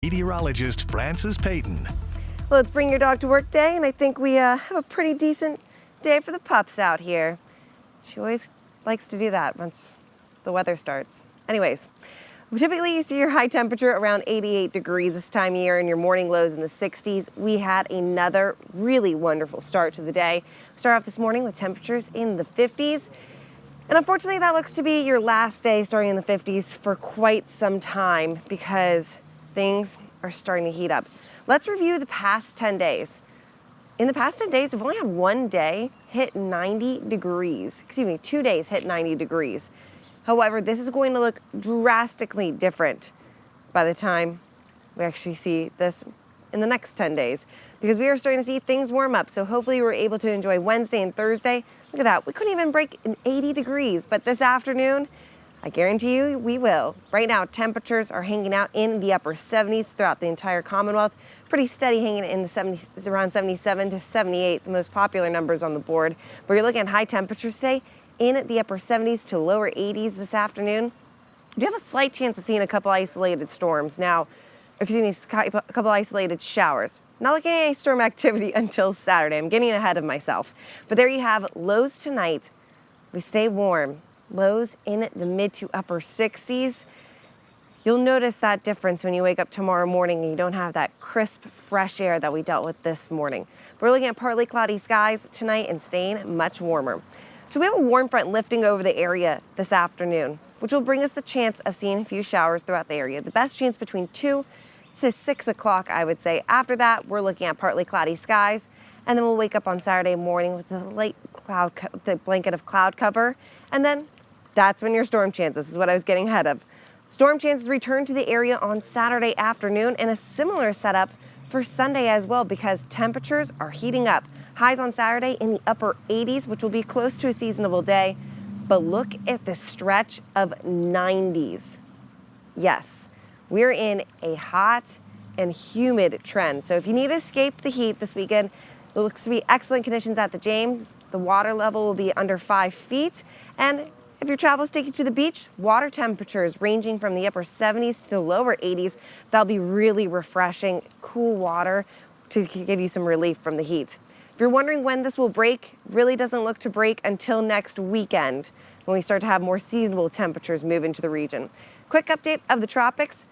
Meteorologist Francis Payton. Well, it's Bring Your Dog to Work Day, and I think we have a pretty decent day for the pups out here. She always likes to do that once the weather starts. Anyways, typically you see your high temperature around 88 degrees this time of year and your morning lows in the 60s. We had another really wonderful start to the day. Start off this morning with temperatures in the 50s. And unfortunately, that looks to be your last day starting in the 50s for quite some time because things are starting to heat up. Let's review the past 10 days. In the past 10 days, we've only had one day hit 90 degrees. 2 days hit 90 degrees. However, this is going to look drastically different by the time we actually see this in the next 10 days because we are starting to see things warm up. So hopefully we're able to enjoy Wednesday and Thursday. Look at that. We couldn't even break an 80 degrees, but this afternoon, I guarantee you we will. Right now, temperatures are hanging out in the upper 70s throughout the entire Commonwealth. Pretty steady hanging in the 70s, around 77 to 78, the most popular numbers on the board. But you're looking at high temperatures today in the upper 70s to lower 80s this afternoon. You have a slight chance of seeing a couple isolated storms now, a couple isolated showers. Not looking at any storm activity until Saturday. I'm getting ahead of myself. But there you have lows tonight. We stay warm. Lows in the mid to upper 60s. You'll notice that difference when you wake up tomorrow morning and you don't have that crisp, fresh air that we dealt with this morning. We're looking at partly cloudy skies tonight and staying much warmer. So we have a warm front lifting over the area this afternoon, which will bring us the chance of seeing a few showers throughout the area. The best chance between 2 to 6 o'clock, I would say. After that, we're looking at partly cloudy skies, and then we'll wake up on Saturday morning with the blanket of cloud cover, and then that's when your storm chances, this is what I was getting ahead of. Storm chances return to the area on Saturday afternoon and a similar setup for Sunday as well because temperatures are heating up. Highs on Saturday in the upper 80s, which will be close to a seasonable day. But look at the stretch of 90s. Yes, we're in a hot and humid trend. So if you need to escape the heat this weekend, it looks to be excellent conditions at the James. The water level will be under 5 feet. And if your travel is taking to the beach, water temperatures ranging from the upper 70s to the lower 80s. That'll be really refreshing, cool water to give you some relief from the heat. If you're wondering when this will break, really doesn't look to break until next weekend when we start to have more seasonable temperatures move into the region. Quick update of the tropics.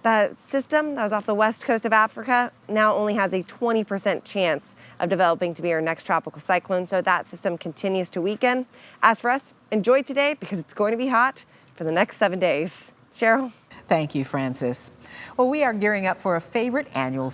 The system that was off the west coast of Africa now only has a 20% chance of developing to be our next tropical cyclone, so that system continues to weaken. As for us, enjoy today because it's going to be hot for the next 7 days. Cheryl? Thank you, Francis. Well, we are gearing up for a favorite annual